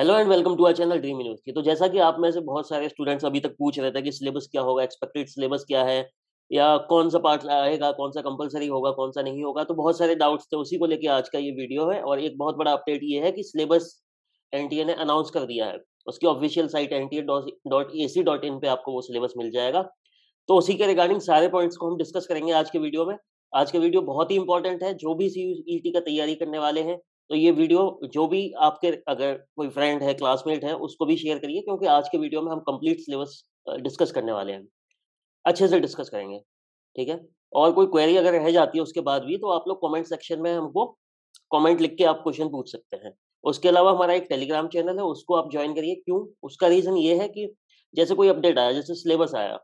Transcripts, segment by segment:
Hello and welcome to our channel dream university. तो जैसा कि आप में से बहुत सारे स्टूडेंट्स अभी तक पूछ रहे थे कि सिलेबस क्या होगा, एक्सपेक्टेड सिलेबस क्या है, या कौन सा पार्ट आएगा, कौन सा कंपलसरी होगा, कौन सा नहीं होगा, तो बहुत सारे डाउट्स थे। उसी को लेके आज का ये वीडियो है। और एक बहुत बड़ा अपडेट ये है कि सिलेबस एनटीए ने अनाउंस कर दिया है। उसकी ऑफिशियल साइट nta.ac.in पे आपको वो सिलेबस मिल जाएगा। तो उसी के रिगार्डिंग सारे पॉइंट्स को हम डिस्कस करेंगे आज के वीडियो में। आज का वीडियो बहुत ही इंपॉर्टेंट है। जो भी सीयूईटी का तैयारी करने वाले हैं, तो ये वीडियो जो भी आपके अगर कोई फ्रेंड है, क्लासमेट है, उसको भी शेयर करिए, क्योंकि आज के वीडियो में हम कंप्लीट सिलेबस डिस्कस करने वाले हैं। अच्छे से डिस्कस करेंगे, ठीक है। और कोई क्वेरी अगर रह जाती है उसके बाद भी, तो आप लोग कमेंट सेक्शन में हमको कमेंट लिख के आप क्वेश्चन पूछ सकते हैं। उसके अलावा हमारा एक टेलीग्राम चैनल है, उसको आप ज्वाइन करिए। क्यों? उसका रीज़न ये है कि जैसे कोई अपडेट आया, जैसे सिलेबस आया,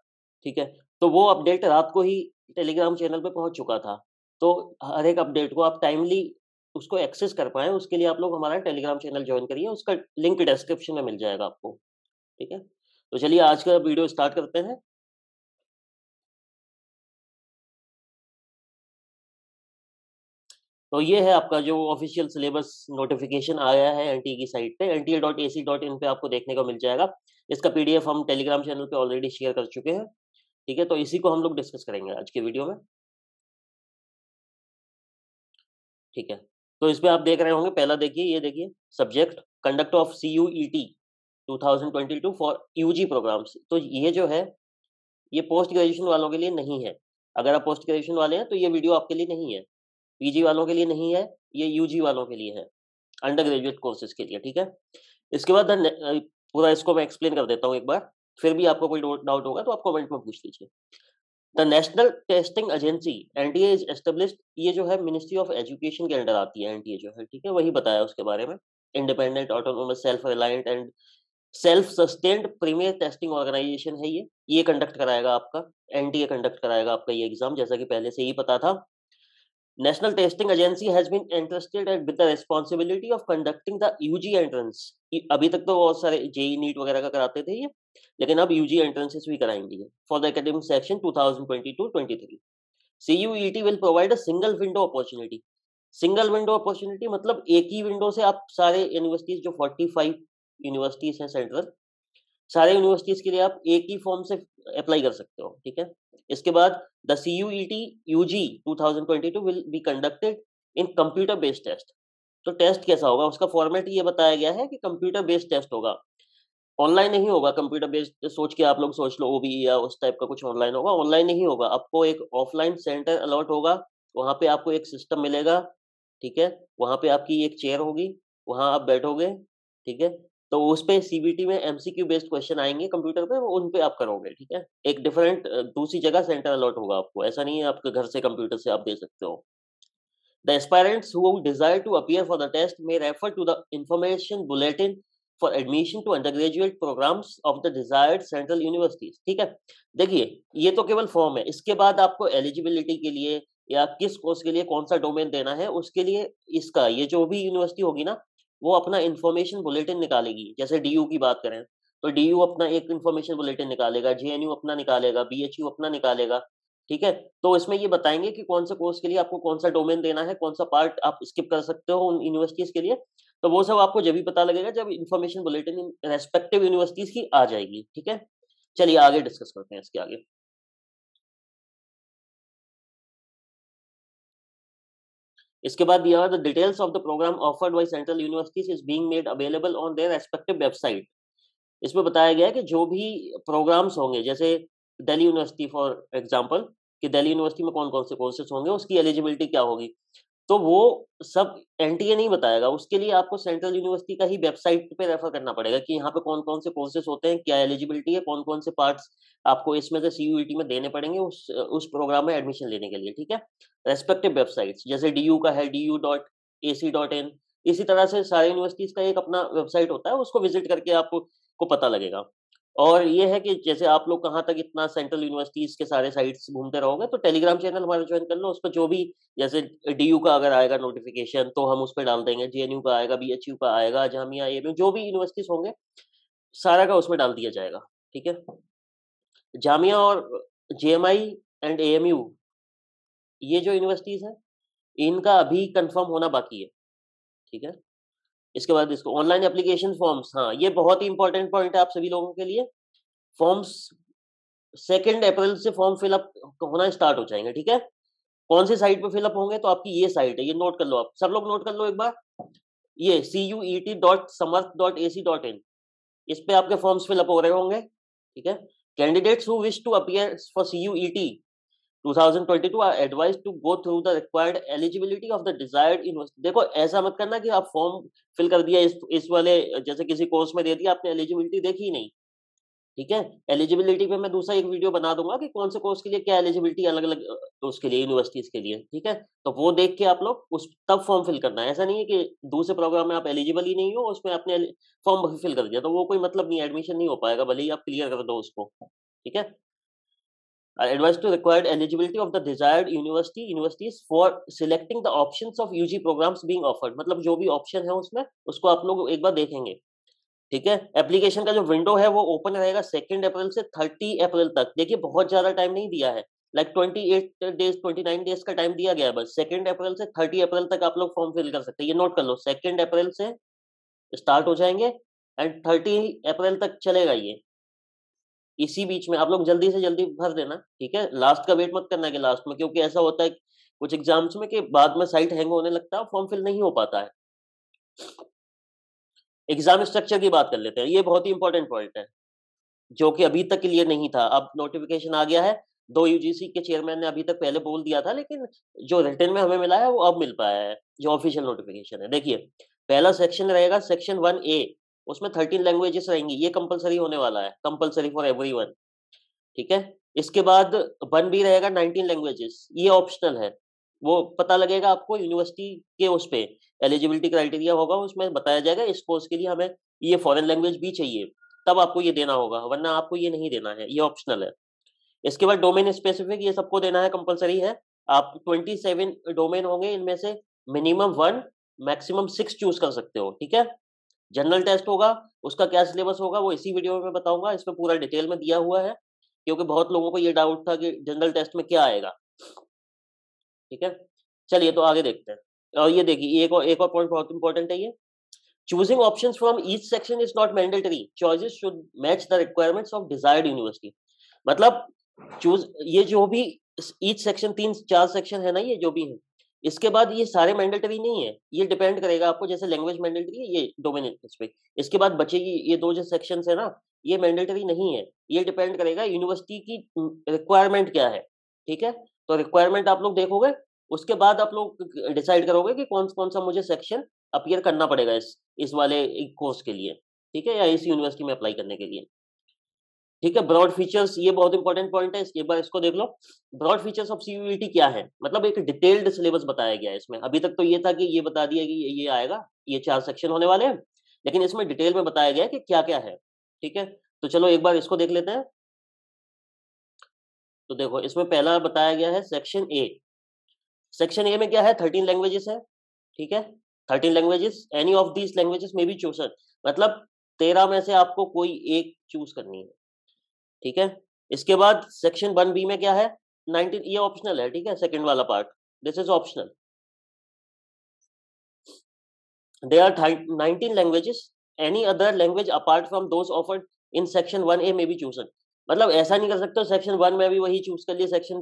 ठीक है, तो वो अपडेट रात को ही टेलीग्राम चैनल पे पहुँच चुका था। तो हर एक अपडेट को आप टाइमली उसको एक्सेस कर पाएँ, उसके लिए आप लोग हमारा टेलीग्राम चैनल जॉइन करिए। उसका लिंक डिस्क्रिप्शन में मिल जाएगा आपको, ठीक है। तो चलिए आज का वीडियो स्टार्ट करते हैं। तो ये है आपका जो ऑफिशियल सिलेबस नोटिफिकेशन आया है एनटीए की साइट पे, nta.ac.in पे आपको देखने को मिल जाएगा। इसका पीडीएफ हम टेलीग्राम चैनल पे ऑलरेडी शेयर कर चुके हैं, ठीक है। तो इसी को हम लोग डिस्कस करेंगे आज के वीडियो में, ठीक है। तो इस पे आप देख रहे होंगे, पहला देखिए, ये देखिए, subject conduct of CUET 2022 for UG programmes. तो ये जो है, ये पोस्ट ग्रेजुएशन वालों के लिए नहीं है। अगर आप पोस्ट ग्रेजुएशन वाले हैं तो ये वीडियो आपके लिए नहीं है। पीजी वालों के लिए नहीं है, ये यूजी वालों के लिए है, अंडर ग्रेजुएट कोर्सेज के लिए, ठीक है। इसके बाद पूरा इसको मैं एक्सप्लेन कर देता हूँ एक बार। फिर भी आपको कोई डाउट होगा तो आप कमेंट में पूछ लीजिए। The national testing agency NTA is established. ये जो है मिनिस्ट्री ऑफ एजुकेशन के अंडर आती है एनटीए जो है, ठीक है। वही बताया उसके बारे में। Independent, autonomous, self reliant and self sustained premier testing organisation है ये कंडक्ट कराएगा आपका, एनटीए कंडक्ट कराएगा आपका ये एग्जाम, जैसा कि पहले से ही पता था। National Testing Agency has been entrusted with the responsibility of conducting the UG entrance। अभी तक तो बहुत सारे जेई नीट वगैरह का कराते थे ये, लेकिन अब यूजी एंट्रेंसेस भी कराएंगे for the academic section 2022-23। CUET will provide a single window opportunity। Single window opportunity मतलब एक ही विंडो से आप सारे यूनिवर्सिटीज, जो 45 यूनिवर्सिटीज हैं सेंट्रल, सारे यूनिवर्सिटीज के लिए आप एक ही फॉर्म से अप्लाई कर सकते हो, ठीक है। इसके बाद the CUET UG 2022 will be conducted in computer based test. तो टेस्ट कैसा होगा, उसका फॉर्मेट ये बताया गया है कि कंप्यूटर बेस्ड टेस्ट होगा, ऑनलाइन नहीं होगा। कंप्यूटर बेस्ड सोच के आप लोग सोच लो ओबीई या उस टाइप का कुछ ऑनलाइन होगा, ऑनलाइन नहीं होगा। आपको एक ऑफलाइन सेंटर अलॉट होगा, वहाँ पे आपको एक सिस्टम मिलेगा, ठीक है। वहाँ पे आपकी एक चेयर होगी, वहाँ आप बैठोगे, ठीक है। तो उस पे सीबीटी में एमसीक्यू बेस्ड क्वेश्चन आएंगे कंप्यूटर पे, वो उन पे आप करोगे, ठीक है। एक डिफरेंट दूसरी जगह सेंटर अलॉट होगा आपको, ऐसा नहीं है आपके घर से कंप्यूटर से आप दे सकते हो। The aspirants who desire to appear for the test may refer to the information bulletin for admission to undergraduate programs of the desired central universities। ठीक है। देखिए, ये तो केवल फॉर्म है। इसके बाद आपको एलिजिबिलिटी के लिए या किस कोर्स के लिए कौन सा डोमेन देना है, उसके लिए इसका ये जो भी यूनिवर्सिटी होगी ना, वो अपना इंफॉर्मेशन बुलेटिन निकालेगी। जैसे डीयू की बात करें, तो डीयू अपना एक इंफॉर्मेशन बुलेटिन निकालेगा, जेएनयू अपना निकालेगा, बीएचयू अपना निकालेगा, ठीक है। तो इसमें ये बताएंगे कि कौन सा कोर्स के लिए आपको कौन सा डोमेन देना है, कौन सा पार्ट आप स्किप कर सकते हो उन यूनिवर्सिटीज के लिए। तो वो सब आपको जब भी पता लगेगा जब इन्फॉर्मेशन बुलेटिन रेस्पेक्टिव यूनिवर्सिटीज की आ जाएगी, ठीक है। चलिए आगे डिस्कस करते हैं इसके आगे। इसके बाद दिया the details of the programme offered by central universities is being made available on their respective website. इसमें बताया गया है कि जो भी प्रोग्राम्स होंगे, जैसे दिल्ली यूनिवर्सिटी फॉर एग्जांपल, कि दिल्ली यूनिवर्सिटी में कौन कौन से कोर्सेज होंगे, उसकी एलिजिबिलिटी क्या होगी, तो वो सब एनटीए नहीं बताएगा। उसके लिए आपको सेंट्रल यूनिवर्सिटी का ही वेबसाइट पे रेफर करना पड़ेगा कि यहाँ पे कौन कौन से कोर्सेज होते हैं, क्या एलिजिबिलिटी है, कौन कौन से पार्ट्स आपको इसमें से सीयूईटी में देने पड़ेंगे उस प्रोग्राम में एडमिशन लेने के लिए, ठीक है। रेस्पेक्टिव वेबसाइट्स जैसे डीयू का है du.ac.in, इसी तरह से सारे यूनिवर्सिटीज का एक अपना वेबसाइट होता है, उसको विजिट करके आपको पता लगेगा। और ये है कि जैसे आप लोग कहाँ तक इतना सेंट्रल यूनिवर्सिटीज के सारे साइट्स घूमते रहोगे, तो टेलीग्राम चैनल हमारा ज्वाइन कर लो। उस पर जो भी, जैसे डीयू का अगर आएगा नोटिफिकेशन तो हम उस पर डाल देंगे, जेएनयू का आएगा, बीएचयू का आएगा, जामिया, एएमयू, जो भी यूनिवर्सिटीज होंगे सारा का उसमें डाल दिया जाएगा, ठीक है। जामिया और जेएमआई एंड एएमयू, ये जो यूनिवर्सिटीज हैं, इनका अभी कंफर्म होना बाकी है, ठीक है। इसके बाद इसको ऑनलाइन एप्लीकेशन फॉर्म्स, हाँ ये बहुत ही इंपॉर्टेंट पॉइंट है आप सभी लोगों के लिए। फॉर्म्स 2 अप्रैल से फॉर्म फिलअप होना स्टार्ट हो जाएंगे, ठीक है। कौन सी साइट पे फिलअप होंगे, तो आपकी ये साइट है, ये नोट कर लो, आप सब लोग नोट कर लो एक बार, ये CUET.samarth.ac.in, इस पे आपके फॉर्म्स फिलअप हो रहे होंगे, ठीक है। Candidates who wish to appear for CUET 2022 are advised to go through the required eligibility of the desired university। देखो ऐसा मत करना कि आप फॉर्म फिल कर दिया इस वाले, जैसे किसी कोर्स में दे दिया आपने, एलिजिबिलिटी देखी ही नहीं, ठीक है। एलिजिबिलिटी पे मैं दूसरा एक वीडियो बना दूंगा कि कौन से कोर्स के लिए क्या एलिजिबिलिटी अलग अलग उसके लिए यूनिवर्सिटीज के लिए, ठीक है। तो वो देख के आप लोग उस तब फॉर्म फिल करना है, ऐसा नहीं है कि दूसरे प्रोग्राम में आप एलिजिबल ही नहीं हो, उसमें आपने फॉर्म फिल कर दिया तो वो कोई मतलब नहीं, एडमिशन नहीं हो पाएगा भले ही आप क्लियर कर दो उसको, ठीक है। Advised to required eligibility of the desired universities for selecting the options of UG programs being offered, मतलब जो भी ऑप्शन है उसमें उसको आप लोग एक बार देखेंगे, ठीक है। एप्लीकेशन का जो विंडो है वो ओपन रहेगा 2 अप्रैल से 30 अप्रैल तक। देखिए बहुत ज्यादा टाइम नहीं दिया है, लाइक 28 डेज 29 डेज का टाइम दिया गया है बस। 2 अप्रैल से 30 अप्रैल तक आप लोग फॉर्म फिल कर सकते हैं, ये नोट कर लो, 2 अप्रैल से स्टार्ट हो जाएंगे एंड 30 अप्रैल तक चलेगा ये। इसी बीच में आप लोग जल्दी से जल्दी भर देना, ठीक है। लास्ट का वेट मत करना कि लास्ट में, क्योंकि ऐसा होता है कुछ एग्जाम्स में कि बाद में साइट हैंग होने लगता है, फॉर्म फिल नहीं हो पाता है। एग्जाम स्ट्रक्चर की बात कर लेते हैं, ये बहुत ही इंपॉर्टेंट पॉइंट है जो कि अभी तक क्लियर नहीं था, अब नोटिफिकेशन आ गया है। 2 यूजीसी के चेयरमैन ने अभी तक पहले बोल दिया था, लेकिन जो रिटर्न में हमें मिला है वो अब मिल पाया है, जो ऑफिशियल नोटिफिकेशन है। देखिए पहला सेक्शन रहेगा सेक्शन 1A, उसमें 13 लैंग्वेजेस रहेंगी, ये कंपलसरी होने वाला है, कंपलसरी फॉर एवरीवन, ठीक है। इसके बाद 1B रहेगा 19 लैंग्वेजेस, ये ऑप्शनल है, वो पता लगेगा आपको यूनिवर्सिटी के उस पे एलिजिबिलिटी क्राइटेरिया होगा, उसमें बताया जाएगा इस कोर्स के लिए हमें ये फॉरेन लैंग्वेज भी चाहिए, तब आपको ये देना होगा, वरना आपको ये नहीं देना है, ये ऑप्शनल है। इसके बाद डोमेन स्पेसिफिक, ये सबको देना है, कंपलसरी है। आप 27 डोमेन होंगे, इनमें से मिनिमम 1 मैक्सिमम 6 चूज कर सकते हो, ठीक है। जनरल टेस्ट होगा, उसका क्या सिलेबस होगा वो इसी वीडियो में बताऊंगा, इसमें पूरा डिटेल में दिया हुआ है, क्योंकि बहुत लोगों को ये डाउट था कि जनरल टेस्ट में क्या आएगा, ठीक है। चलिए तो आगे देखते हैं। और ये देखिए एक और पॉइंट बहुत इंपॉर्टेंट है, ये choosing options from each section is not mandatory, choices should match the requirements of desired university। मतलब चूज, ये जो भी ईच सेक्शन 3-4 सेक्शन है ना, ये जो भी है, इसके बाद ये सारे मैंडेटरी नहीं है, ये डिपेंड करेगा आपको, जैसे लैंग्वेज मैंडेटरी है, ये डोमेन इस पे, इसके बाद बचेगी ये 2 जो सेक्शंस है ना, ये मैंडेटरी नहीं है, ये डिपेंड करेगा यूनिवर्सिटी की रिक्वायरमेंट क्या है, ठीक है। तो रिक्वायरमेंट आप लोग देखोगे, उसके बाद आप लोग डिसाइड करोगे कि कौन कौन सा मुझे सेक्शन अपीयर करना पड़ेगा इस वाले कोर्स के लिए, ठीक है, या इस यूनिवर्सिटी में अप्लाई करने के लिए, ठीक है। ब्रॉड फीचर्स, ये बहुत इंपॉर्टेंट पॉइंट है, एक बार इसको देख लो। ब्रॉड फीचर्स ऑफ सीयूईटी क्या है, मतलब एक डिटेल्ड सिलेबस बताया गया है इसमें। अभी तक तो ये था कि ये बता दिया कि ये आएगा, ये 4 सेक्शन होने वाले हैं, लेकिन इसमें डिटेल में बताया गया है कि क्या क्या है, ठीक है। तो चलो एक बार इसको देख लेते हैं। तो देखो इसमें पहला बताया गया है सेक्शन ए। सेक्शन ए में क्या है, 13 लैंग्वेजेस है, ठीक है। 13 languages, any of these languages में बी चूजन, मतलब 13 में से आपको कोई एक चूज करनी है, ठीक है। इसके बाद सेक्शन 1B में क्या है, 19, ये ऑप्शनल है, ठीक है, सेकंड वाला part, this is optional. There are 19 languages, any other language apart from those offered in section 1A में बी चूजन, मतलब ऐसा नहीं कर सकते हो सेक्शन 1 में भी वही चूज कर लिया, सेक्शन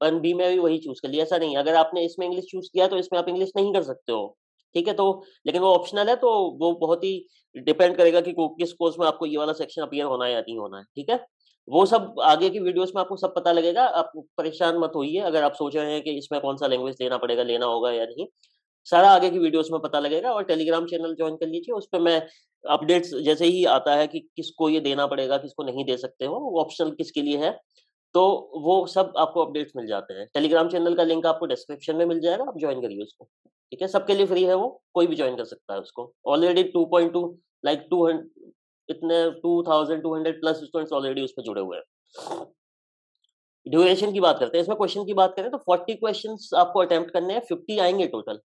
1B में भी वही चूज कर लिया, ऐसा नहीं। अगर आपने इसमें इंग्लिश चूज किया तो इसमें आप इंग्लिश नहीं कर सकते हो, ठीक है। तो लेकिन वो ऑप्शनल है, तो वो बहुत ही डिपेंड करेगा कि किस कोर्स में आपको ये वाला सेक्शन अपीयर होना है या नहीं होना है, ठीक है। वो सब आगे की वीडियोस में आपको सब पता लगेगा, आप परेशान मत होइए अगर आप सोच रहे हैं कि इसमें कौन सा लैंग्वेज लेना पड़ेगा, लेना होगा या नहीं, सारा आगे की वीडियोस में पता लगेगा। और टेलीग्राम चैनल ज्वाइन कर लीजिए, उस पे मैं अपडेट्स जैसे ही आता है कि किसको ये देना पड़ेगा, किसको नहीं दे सकते हो, ऑप्शनल किसके लिए है, तो वो सब आपको अपडेट्स मिल जाते हैं। टेलीग्राम चैनल का लिंक आपको डिस्क्रिप्शन में मिल जाएगा, आप ज्वाइन करिए उसको, ठीक है। सबके लिए फ्री है वो, कोई भी ज्वाइन कर सकता है उसको। ऑलरेडी 2.2 लाइक 200 इतने 2200 प्लस स्टूडेंट्स ऑलरेडी उस पर जुड़े हुए हैं। ड्यूरेशन की बात करते हैं, इसमें क्वेश्चन की बात करें तो 40 क्वेश्चंस आपको अटेम्प्ट करने हैं, 50 आएंगे total.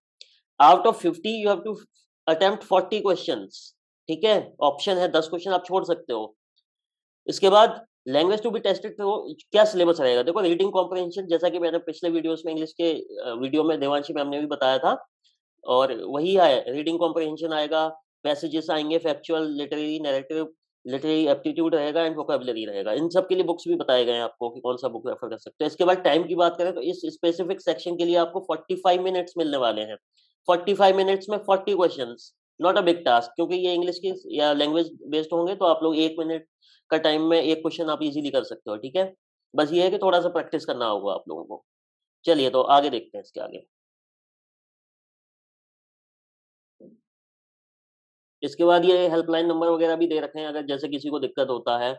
Out of 50 you have to attempt 40 questions, ठीक है। ऑप्शन है 10 क्वेश्चन आप छोड़ सकते हो। इसके बाद लैंग्वेज टू बी टेस्टेड, तो क्या सिलेबस रहेगा, देखो रीडिंग कॉम्प्रहेंशन, जैसा कि मैंने पिछले वीडियोस में इंग्लिश के वीडियो में देवांशी मैम ने भी बताया था, और वही है, रीडिंग कॉम्प्रहेंशन आएगा, पैसेजेस आएंगे, factual, literary, narrative, literary aptitude रहेगा एंड वोकैबुलरी रहेगा। इन सब के लिए बुक्स भी बताए गए हैं आपको कि कौन सा बुक रेफर कर सकते हैं। इसके बाद टाइम की बात करें तो इस स्पेसिफिक सेक्शन के लिए आपको 45 मिनट्स मिलने वाले हैं। 45 मिनट्स में 40 questions, not a big task, क्योंकि ये इंग्लिश की या लैंग्वेज बेस्ड होंगे तो आप लोग 1 मिनट का टाइम में एक क्वेश्चन आप इजीली कर सकते हो। ठीक है, बस ये है कि थोड़ा सा प्रैक्टिस करना होगा आप लोगों को। चलिए तो आगे देखते हैं इसके आगे। इसके बाद ये हेल्पलाइन नंबर वगैरह भी दे रखे हैं, अगर जैसे किसी को दिक्कत होता है,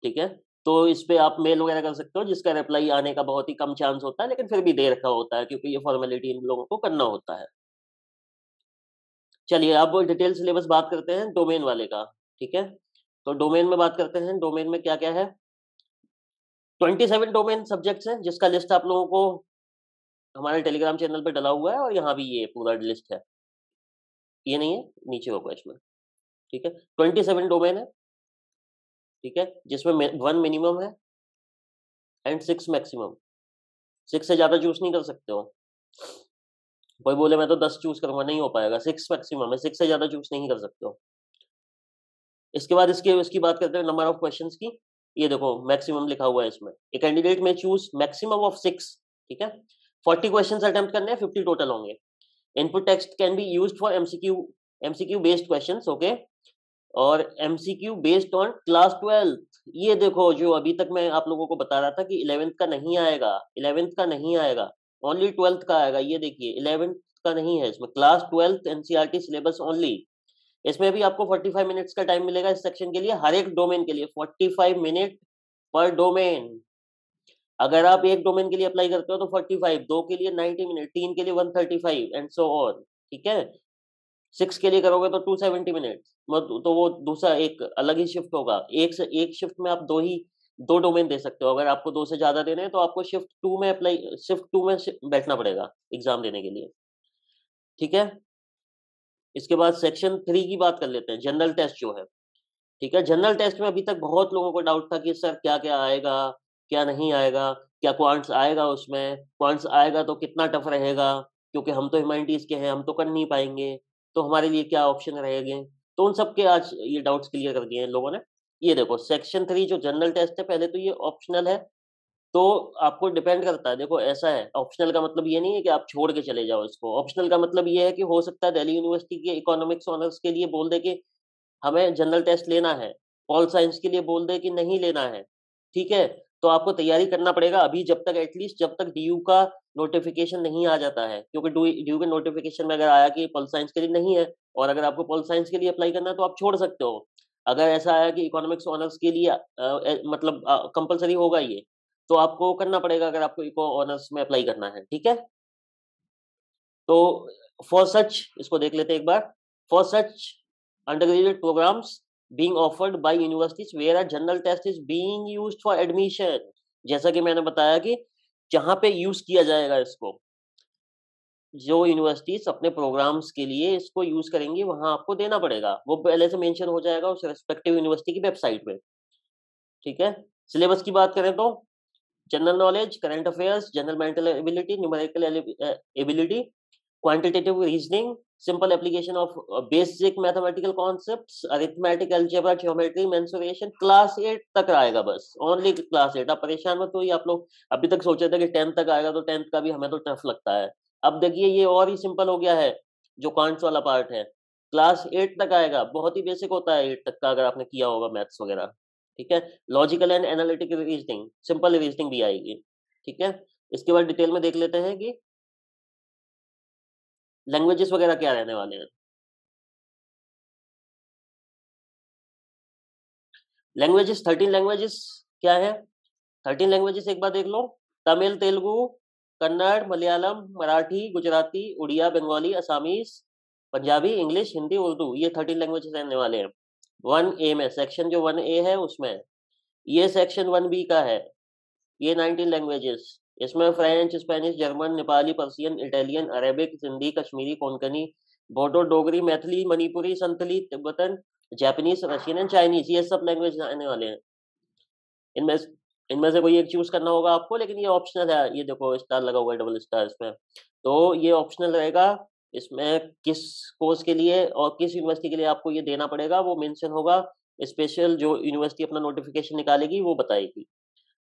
ठीक है, तो इस पे आप मेल वगैरह कर सकते हो, जिसका रिप्लाई आने का बहुत ही कम चांस होता है, लेकिन फिर भी दे रखा होता है क्योंकि ये फॉर्मेलिटी इन लोगों को करना होता है। चलिए अब डिटेल सिलेबस बात करते हैं डोमेन वाले का। ठीक है, तो डोमेन में बात करते हैं, डोमेन में क्या क्या है। 27 डोमेन सब्जेक्ट्स हैं, जिसका लिस्ट आप लोगों को हमारे टेलीग्राम चैनल पे डला हुआ है, और यहाँ भी ये पूरा लिस्ट है, ये नहीं है, नीचे होगा इसमें। ठीक है, 27 डोमेन है। ठीक है, जिसमें 1 मिनिमम है एंड 6 मैक्सिमम। 6 से ज्यादा चूज नहीं कर सकते हो। कोई बोले मैं तो 10 चूज करूंगा, नहीं हो पाएगा, 6 मैक्सिमम है, 6 से ज्यादा चूज नहीं कर सकते हो। इसके बाद इसकी बात करते हैं नंबर ऑफ क्वेश्चंस की। ये देखो मैक्सिमम लिखा हुआ है इसमें, a candidate may choose maximum of 6। ठीक है, 40 क्वेश्चंस अटेम्प्ट करने हैं, 50 टोटल होंगे। Input text can be used for MCQ based questions, okay, और एमसीक्यू बेस्ड ऑन क्लास 12। ये देखो जो अभी तक मैं आप लोगों को बता रहा था कि 11th का नहीं आएगा, 11th का नहीं आएगा, ओनली 12th का आएगा। ये देखिए 11th का नहीं है इसमें, class 12th NCERT syllabus only. इसमें भी आपको 45 मिनट्स का टाइम मिलेगा इस सेक्शन के लिए, हर एक डोमेन के लिए 45 मिनट पर डोमेन। अगर आप एक डोमेन के लिए अप्लाई करते हो तो 45, दो के लिए 90 मिनट, तीन के लिए 135 एंड सो ऑन। ठीक है, 6 के लिए करोगे तो 270 मिनट, तो वो दूसरा एक अलग ही शिफ्ट होगा। एक शिफ्ट में आप दो डोमेन दे सकते हो। अगर आपको दो से ज्यादा देने हैं तो आपको शिफ्ट टू में बैठना पड़ेगा एग्जाम देने के लिए। ठीक है, इसके बाद सेक्शन 3 की बात कर लेते हैं, जनरल टेस्ट जो है। ठीक है, जनरल टेस्ट में अभी तक बहुत लोगों को डाउट था कि सर क्या क्या आएगा, क्या नहीं आएगा, क्या क्वांट्स आएगा, उसमें क्वांट्स आएगा तो कितना टफ रहेगा, क्योंकि हम तो ह्यूमैनिटीज के हैं, हम तो कर नहीं पाएंगे, तो हमारे लिए क्या ऑप्शन रहेंगे। तो उन सब के आज ये डाउट्स क्लियर कर दिए हैं इन लोगों ने। ये देखो सेक्शन 3 जो जनरल टेस्ट है, पहले तो ये ऑप्शनल है, तो आपको डिपेंड करता है। देखो ऐसा है, ऑप्शनल का मतलब ये नहीं है कि आप छोड़ के चले जाओ इसको। ऑप्शनल का मतलब ये है कि हो सकता है दिल्ली यूनिवर्सिटी के इकोनॉमिक्स ऑनर्स के लिए बोल दे कि हमें जनरल टेस्ट लेना है, पॉल साइंस के लिए बोल दे कि नहीं लेना है। ठीक है, तो आपको तैयारी करना पड़ेगा अभी, जब तक एटलीस्ट जब तक डीयू का नोटिफिकेशन नहीं आ जाता है, क्योंकि डीयू के नोटिफिकेशन में अगर आया कि पॉल साइंस के लिए नहीं है, और अगर आपको पॉल साइंस के लिए अप्लाई करना है तो आप छोड़ सकते हो। अगर ऐसा आया कि इकोनॉमिक्स ऑनर्स के लिए मतलब कंपलसरी होगा ये, तो आपको करना पड़ेगा अगर आपको इको ऑनर्स में अप्लाई करना है। ठीक है, तो फॉर सच, इसको देख लेते हैं एक बार। For such undergraduate programs being offered by universities where a general test is being used for admission, जैसा कि मैंने बताया कि जहां पे यूज किया जाएगा इसको, जो यूनिवर्सिटीज अपने प्रोग्राम्स के लिए इसको यूज करेंगी वहां आपको देना पड़ेगा, वो पहले से मेंशन हो जाएगा उस रेस्पेक्टिव यूनिवर्सिटी की वेबसाइट पे। ठीक है, सिलेबस की बात करें तो general knowledge, current affairs, general mental ability, numerical ability, quantitative reasoning, simple application of basic mathematical concepts, arithmetic, algebra, geometry, mensuration, class 8 तक आएगा बस, ओनली क्लास 8। आप परेशान मत होइए, आप लोग अभी तक सोचे थे कि 10th तक आएगा, तो 10th का भी हमें तो टफ लगता है। अब देखिए ये और ही सिंपल हो गया है, जो क्वांट्स वाला पार्ट है क्लास 8 तक आएगा, बहुत ही बेसिक होता है 8 तक का, अगर आपने किया होगा मैथ्स वगैरह। ठीक है, logical and analytical reasoning, simple reasoning भी आएगी। ठीक है, इसके बाद डिटेल में देख लेते हैं कि लैंग्वेजेस वगैरह क्या रहने वाले हैं। लैंग्वेजेस 13 लैंग्वेजेस क्या है, 13 लैंग्वेजेस एक बार देख लो। तमिल, तेलुगु, कन्नड़, मलयालम, मराठी, गुजराती, उड़िया, बंगाली, असामीज, पंजाबी, इंग्लिश, हिंदी, उर्दू, ये 13 लैंग्वेजेस रहने वाले हैं। 1A में, सेक्शन जो 1A है उसमें, ये सेक्शन 1B का है, ये 19 लैंग्वेजेस। इसमें French, Spanish, German, Nepali, Persian, Italian, Arabic, Sindhi, Kashmiri, Konkani, Bodo, Dogri, Maithili, Manipuri, Santhali, Tibetan, Japanese, Russian and Chinese, ये सब लैंग्वेज आने वाले हैं। इनमें इनमें से कोई एक चूज करना होगा आपको, लेकिन ये ऑप्शनल है। ये देखो स्टार लगा हुआ है, डबल स्टार इसमें, तो ये ऑप्शनल रहेगा। इसमें किस कोर्स के लिए और किस यूनिवर्सिटी के लिए आपको ये देना पड़ेगा वो मेंशन होगा। स्पेशल जो यूनिवर्सिटी अपना नोटिफिकेशन निकालेगी वो बताएगी।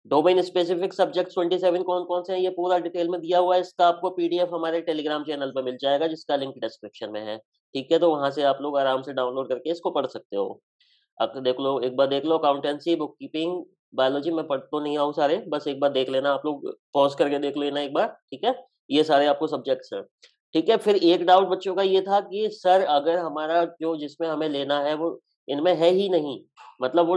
डोमेन स्पेसिफिक सब्जेक्ट्स 27 कौन-कौन से हैं ये पूरा डिटेल में दिया हुआ है। इसका आपको पीडीएफ हमारे टेलीग्राम चैनल पे मिल जाएगा जिसका लिंक डिस्क्रिप्शन में है। ठीक है? तो वहाँ से आप लोग आराम से डाउनलोड करके इसको पढ़ सकते हो। अब देख लो, एक बार देख लो अकाउंटेंसी, बुक कीपिंग, बायोलॉजी में पढ़ तो नहीं आऊँ सारे, बस एक बार देख लेना आप लोग, पॉज़ करके देख लेना एक बार, ठीक है? ये सारे आपको सब्जेक्ट्स हैं, ठीक है? फिर एक डाउट बच्चों का ये था कि सर अगर हमारा जो जिसमें हमें लेना है वो इनमें है ही नहीं, मतलब वो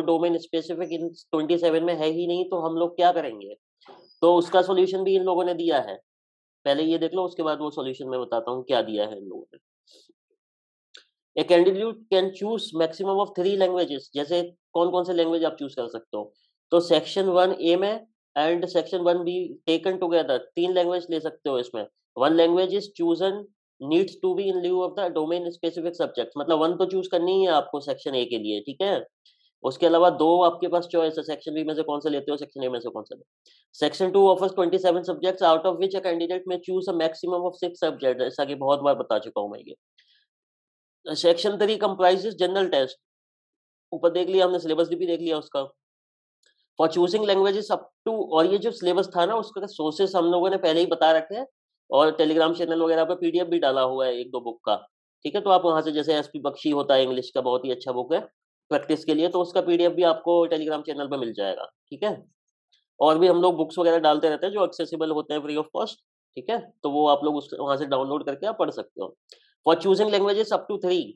डोमेन स्पेसिफिक इन 27 में है ही नहीं, तो हम लोग क्या करेंगे? तो उसका सॉल्यूशन भी इन लोगों ने दिया है। पहले ये देख लो, उसके बाद वो सॉल्यूशन मैं बताता हूँ क्या दिया है इन लोगों ने। A candidate can choose maximum of 3 languages, जैसे कौन-कौन से लैंग्वेज आप चूज़ कर सकते हो। तो सेक्शन 1 ए में and section 1 B taken together 3 language ले सकते हो इसमें। 1 language is chosen needs to be in lieu of the domain specific subjects, मतलब 1 तो चूज़ करनी ही है आपको सेक्शन ए के लिए, ठीक है? उसके अलावा 2 आपके पास चॉइस है, सेक्शन बी में से कौन सा लेते हो, सेक्शन ए में से कौन सा लेते हो। Section 2 offers 27 subjects out of which a candidate may choose a maximum of 6 subject, जैसा कि बहुत बार बता चुका हूँ मैं ये। सेक्शन 3 कंप्राइजेस जनरल टेस्ट, ऊपर देख लिया हमने, सिलेबस भी देख लिया उसका। For choosing languages up to, और ये जो सिलेबस था ना उसका सोर्सेस हम लोगों ने पहले ही बता रखे हैं और टेलीग्राम चैनल वगैरह पे पीडीएफ भी डाला हुआ है 1-2 बुक का, ठीक है? तो आप वहाँ से, जैसे एसपी बख्शी होता है इंग्लिश का, बहुत ही अच्छा बुक है प्रैक्टिस के लिए, तो उसका पीडीएफ भी आपको टेलीग्राम चैनल पे मिल जाएगा, ठीक है? और भी हम लोग बुक्स वगैरह डालते रहते हैं जो एक्सेसिबल होते हैं फ्री ऑफ कॉस्ट, ठीक है? तो वो आप लोग उस वहाँ से डाउनलोड करके आप पढ़ सकते हो। For choosing languages up to 3,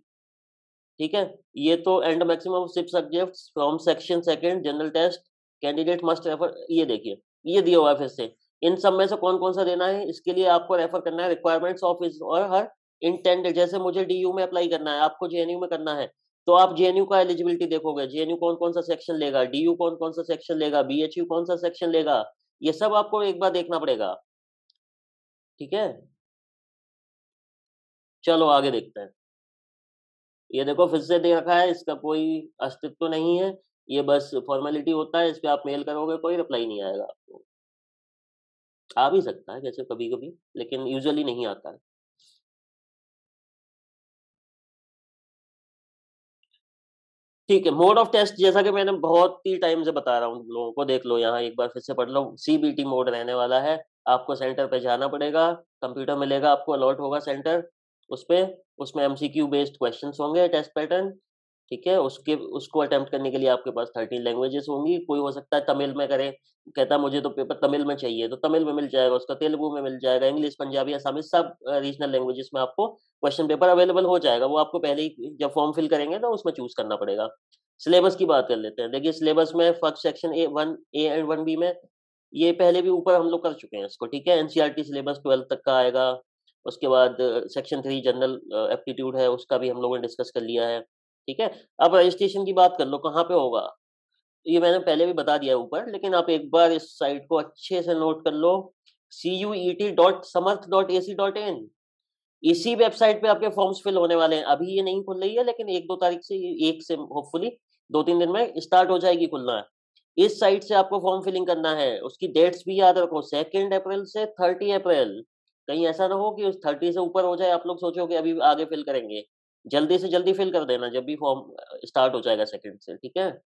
ठीक है? ये तो and maximum 6 subjects from section second general test candidate must refer, ये देखिए, ये दिया हुआ है फिर से। इन सब में से कौन-कौन सा देना है, इसके लिए आपको रेफर करना है रिक्वायरमेंट्स ऑफ हिज और हर इंटेंडेड, जैसे मुझे डीयू में अप्लाई करना है, आपको जेएनयू में करना है, तो आप जेएनयू का एलिजिबिलिटी देखोगे, जेएनयू कौन-कौन सा सेक्शन लेगा, डीयू कौन-कौन सा सेक्शन लेगा, बीएचयू कौन सा सेक्शन लेगा, ये सब आपको एक बार देखना पड़ेगा, ठीक है? चलो आगे देखते हैं। ये देखो फिर से दे रखा है, इसका कोई अस्तित्व नहीं है, ये बस फॉर्मेलिटी होता है, इस पे आप मेल करोगे कोई रिप्लाई नहीं आएगा आपको। आ भी सकता है जैसे कभी-कभी, लेकिन यूजुअली नहीं आता है। ठीक है, मोड ऑफ टेस्ट जैसा कि मैंने बहुत ही टाइम से बता रहा हूँ लोगों को, देख लो यहाँ एक बार फिर से पढ़ लो, सीबीटी मोड रहने वाला है। आपको सेंटर पे जाना पड़ेगा, कंप्यूटर मिलेगा आपको, अलॉट होगा सेंटर, उसपे, उसमें एमसीक्यू बेस्ड क्वेश्चंस होंगे, टेस्ट पैटर्न, ठीक है? उसको अटेम्प्ट करने के लिए आपके पास 13 लैंग्वेजेस होंगी, कोई हो सकता है तमिल में करे, कहता है मुझे तो पेपर तमिल में चाहिए, तो तमिल में मिल जाएगा उसका, तेलुगु में मिल जाएगा, इंग्लिश, पंजाबी, असमी, सब रीजनल लैंग्वेजेस में आपको क्वेश्चन पेपर अवेलेबल हो जाएगा। वो आपको पहले ही जब फॉर्म फिल करेंगे ना उसमें चूज़ करना पड़ेगा। सिलेबस की बात कर लेते हैं। देखिए सिलेबस में first section A and 1 B में, ये पहले भी ऊपर हम लोग कर चुके हैं इसको, ठीक है? एनसीईआरटी सिलेबस 12th तक का आएगा। उसके बाद सेक्शन 3 जनरल एप्टीट्यूड है, उसका भी हम लोगों ने डिस्कस कर लिया है, ठीक है? अब रजिस्ट्रेशन की बात कर लो, कहाँ पे होगा? ये मैंने पहले भी बता दिया है ऊपर, लेकिन आप एक बार इस साइट को अच्छे से नोट कर लो, cuet.samarth.ac.in, इसी वेबसाइट पे आपके फॉर्म्स फिल होने वाले हैं। अभी ये नहीं खुल रही है, लेकिन 1-2 तारीख से, 1 से होपफुली 2-3 दिन में स्टार्ट हो जाएगी खुलना। इस साइट से आपको फॉर्म फिलिंग करना है। उसकी डेट्स भी याद रखो, 2 अप्रैल से 30 अप्रैल। कहीं ऐसा ना हो कि उस 30 से ऊपर हो जाए, आप लोग सोचो कि अभी आगे फिल करेंगे। जल्दी से जल्दी फिल कर देना जब भी फॉर्म स्टार्ट हो जाएगा 2 से, ठीक है?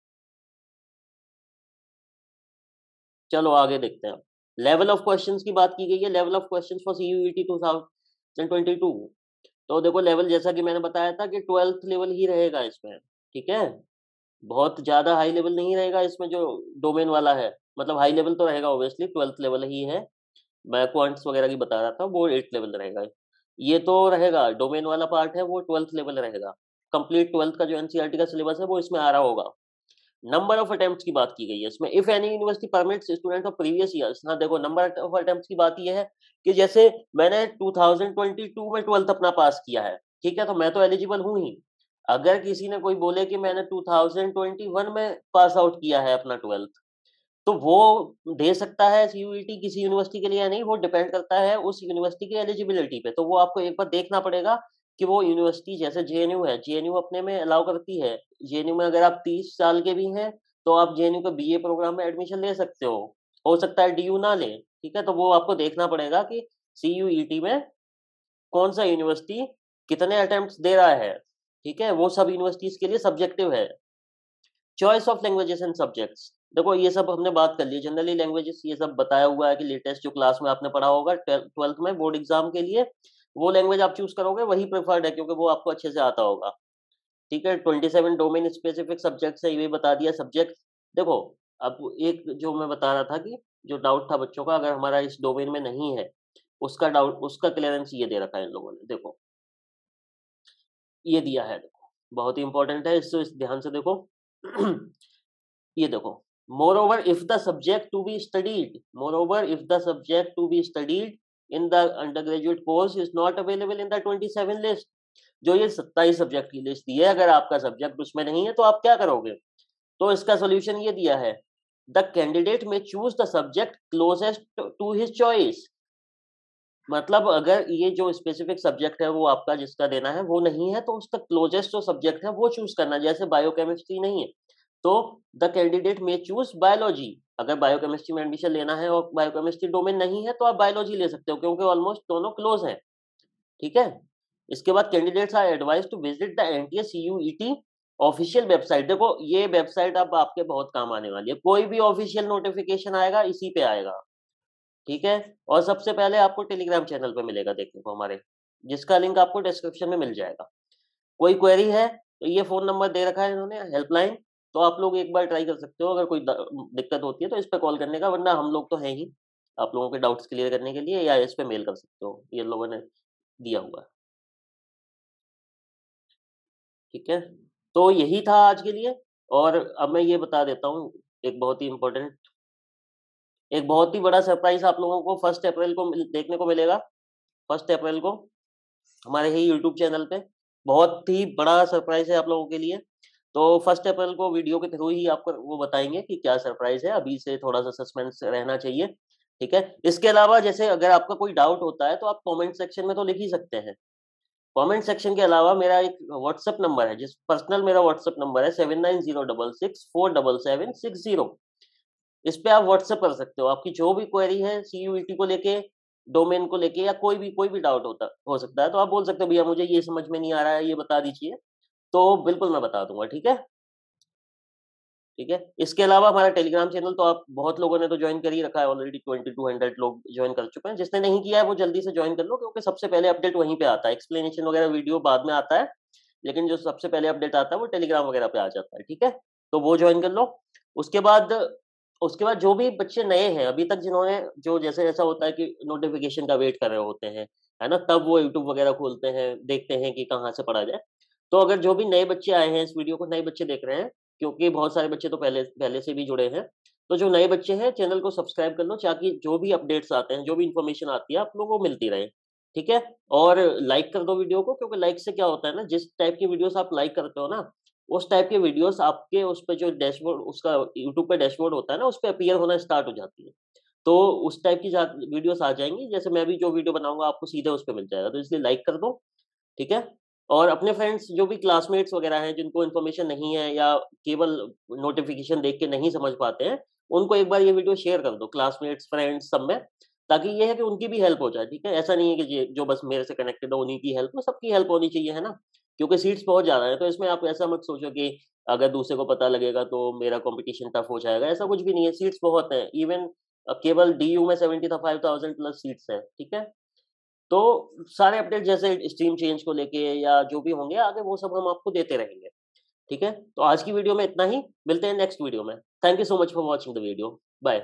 चलो आगे देखते हैं। लेवल ऑफ क्वेश्चंस की बात की गई है, level of questions for CUET 2022। तो देखो लेवल जैसा कि मैंने बताया था कि 12th लेवल ही रहेगा इसमें, ठीक है? बहुत ज़्यादा हाई लेवल नहीं रहेगा इसमें जो डोमेन वाला है, मतलब हाई लेवल तो रहेगा ऑब्वियसली, 12th लेवल ही है। मैं क्वांट्स वगैरह की बता रहा था, वो 8th लेवल रहेगा। ये तो रहेगा, डोमेन वाला पार्ट है वो 12th लेवल रहेगा। कंप्लीट 12th का जो एनसीईआरटी का सिलेबस है वो इसमें आ रहा होगा। नंबर ऑफ अटेम्प्ट्स की बात की गई है इसमें, if any university permits student of previous years. हाँ देखो, नंबर ऑफ अटेम्प्ट्स की बात ये है कि जैसे मैंने 2022 में 12th अपना पास किया है, ठीक है? तो मैं तो एलिजिबल हूँ ही। अगर किसी ने कोई बोले कि मैंने 2021 में पास आउट किया है अपना 12th, तो वो दे सकता है सीयूईटी किसी यूनिवर्सिटी के लिए या नहीं, वो डिपेंड करता है उस यूनिवर्सिटी की एलिजिबिलिटी पे। तो वो आपको एक बार देखना पड़ेगा कि वो यूनिवर्सिटी, जैसे जेएनयू है, जेएनयू अपने में अलाउ करती है। जेएनयू में अगर आप 30 साल के भी हैं, तो आप जेएनयू के बीए प्रोग्राम में एडमिशन ले सकते हो। हो सकता है डीयू ना लें, ठीक है? तो वो आपको देखना पड़ेगा कि सीयूईटी में कौन सा यूनिवर्सिटी कितने अटेम्प्ट्स दे रहा है, ठीक है, वो सब यूनिवर्सिटीज के लिए सब्जेक्टिव है। Choice of languages and subjects, देखो ये सब हमने बात कर ली। जनरली लैंग्वेजेस ये सब बताया हुआ है कि लेटेस्ट जो क्लास में आपने पढ़ा होगा 12th में बोर्ड एग्जाम के लिए, वो लैंग्वेज आप चूज करोगे वही प्रेफर्ड है, क्योंकि वो आपको अच्छे से आता होगा, ठीक है। 27 डोमेन स्पेसिफिक सब्जेक्ट्स है, ये बता दिया सब्जेक्ट। देखो अब एक जो मैं बता रहा था कि जो डाउट था बच्चों का, अगर हमारा इस डोमेन में नहीं है, उसका डाउट, उसका क्लियरेंस ये दे रखा है इन लोगों ने, देखो ये दिया है, देखो बहुत ही इंपॉर्टेंट है, इससे ध्यान से देखो। ये देखो, moreover if the subject to be studied, moreover if the subject to be studied in the undergraduate course is not available in the 27 list, जो ये 27 सब्जेक्ट की लिस्ट दी है, अगर आपका सब्जेक्ट उसमें नहीं है तो आप क्या करोगे? तो इसका सोल्यूशन ये दिया है, the candidate may choose the subject closest to his choice. मतलब अगर ये जो स्पेसिफिक सब्जेक्ट है वो आपका जिसका देना है वो नहीं है, तो उसका क्लोजेस्ट जो सब्जेक्ट है वो चूज करना। जैसे बायोकेमिस्ट्री नहीं है तो the candidate may choose biology, अगर बायोकेमिस्ट्री में एडमिशन लेना है और बायोकेमिस्ट्री डोमेन नहीं है तो आप बायोलॉजी ले सकते हो, क्योंकि ऑलमोस्ट दोनों क्लोज हैं, ठीक है। इसके बाद candidates are advise to visit the NTA CUET official website. देखो ये वेबसाइट अब आपके बहुत काम आने वाली है, कोई भी ऑफिशियल नोटिफिकेशन आएगा इसी पे आएगा, ठीक है। और सबसे पहले आपको टेलीग्राम चैनल पे मिलेगा देखने को हमारे, जिसका लिंक आपको डिस्क्रिप्शन में मिल जाएगा। कोई क्वेरी है तो ये फोन नंबर दे रखा है इन्होंने, हेल्पलाइन, तो आप लोग एक बार ट्राई कर सकते हो। अगर कोई दिक्कत होती है तो इस पे कॉल करने का, वरना हम लोग तो हैं ही आप लोगों के डाउट्स क्लियर करने के लिए, या इस पे मेल कर सकते हो, ये लोगों ने दिया हुआ है, ठीक है। तो यही था आज के लिए। और अब मैं ये बता देता हूँ, एक बहुत ही इम्पोर्टेंट, एक बहुत ही बड़ा सरप्राइज आप लोगों को 1 अप्रैल को देखने को मिलेगा। 1 अप्रैल को हमारे ही यूट्यूब चैनल पे बहुत ही बड़ा सरप्राइज है आप लोगों के लिए। तो 1 अप्रैल को वीडियो के थ्रू ही आपको वो बताएंगे कि क्या सरप्राइज है, अभी से थोड़ा सा सस्पेंस रहना चाहिए, ठीक है। इसके अलावा जैसे अगर आपका कोई डाउट होता है तो आप कमेंट सेक्शन में तो लिख ही सकते हैं। कमेंट सेक्शन के अलावा मेरा एक व्हाट्सएप नंबर है, जिस पर्सनल मेरा व्हाट्सएप नंबर है 7906647760। इस पे आप व्हाट्सएप कर सकते हो, आपकी जो भी क्वेरी है सीयूईटी को लेके, डोमेन को लेके, या कोई भी डाउट होता हो सकता है, तो आप बोल सकते हो भैया मुझे ये समझ में नहीं आ रहा है, ये बता दीजिए, तो बिल्कुल मैं बता दूंगा, ठीक है। ठीक है, इसके अलावा हमारा टेलीग्राम चैनल तो आप बहुत लोगों ने तो ज्वाइन कर ही रखा है ऑलरेडी, 2200 लोग ज्वाइन कर चुके हैं। जिसने नहीं किया है वो जल्दी से ज्वाइन कर लो, क्योंकि सबसे पहले अपडेट वहीं पे आता है, एक्सप्लेनेशन वगैरह वीडियो बाद में आता है, लेकिन जो सबसे पहले अपडेट आता है वो टेलीग्राम वगैरह पे आ जाता है, ठीक है। तो वो ज्वाइन कर लो। उसके बाद उसके बाद जो भी बच्चे नए हैं अभी तक, जिन्होंने, जो जैसे ऐसा होता है कि नोटिफिकेशन का वेट कर रहे होते हैं, है ना, तब वो यूट्यूब वगैरह खोलते हैं, देखते हैं कि कहाँ से पढ़ा जाए। तो अगर जो भी नए बच्चे आए हैं, इस वीडियो को नए बच्चे देख रहे हैं, क्योंकि बहुत सारे बच्चे तो पहले पहले से भी जुड़े हैं, तो जो नए बच्चे हैं चैनल को सब्सक्राइब कर लो, ताकि जो भी अपडेट्स आते हैं, जो भी इन्फॉर्मेशन आती है आप लोगों को मिलती रहे, ठीक है। और लाइक कर दो वीडियो को, क्योंकि लाइक से क्या होता है ना, जिस टाइप की वीडियोस आप लाइक करते हो ना, उस टाइप के वीडियोस आपके उस पे जो डैशबोर्ड, उसका यूट्यूब पे डैशबोर्ड होता है ना, उस पे अपीयर होना स्टार्ट हो जाती है। तो उस टाइप की वीडियोस आ जाएंगी, जैसे मैं भी जो वीडियो बनाऊंगा आपको सीधे उस पे मिल जाएगा, तो इसलिए लाइक कर दो, ठीक है। और अपने फ्रेंड्स, जो भी क्लासमेट्स वगैरह हैं जिनको इन्फॉर्मेशन नहीं है, या केवल नोटिफिकेशन देख के नहीं समझ पाते हैं, उनको एक बार ये वीडियो शेयर कर दो, क्लासमेट्स, फ्रेंड्स, सब में, ताकि ये है कि उनकी भी हेल्प हो जाए, ठीक है। ऐसा नहीं है कि जो बस मेरे से कनेक्टेड है उन्हीं की हेल्प हो, सबकी हेल्प होनी चाहिए, है ना। क्योंकि सीट्स बहुत ज़्यादा है, तो इसमें आप ऐसा मत सोचो कि अगर दूसरे को पता लगेगा तो मेरा कंपटीशन टफ हो जाएगा, ऐसा कुछ भी नहीं है, सीट्स बहुत हैं। इवन केवल डीयू में 75,000 प्लस सीट्स हैं, ठीक है। तो सारे अपडेट जैसे स्ट्रीम चेंज को लेके या जो भी होंगे आगे, वो सब हम आपको देते रहेंगे, ठीक है। तो आज की वीडियो में इतना ही, मिलते हैं नेक्स्ट वीडियो में। Thank you so much for watching the video, bye.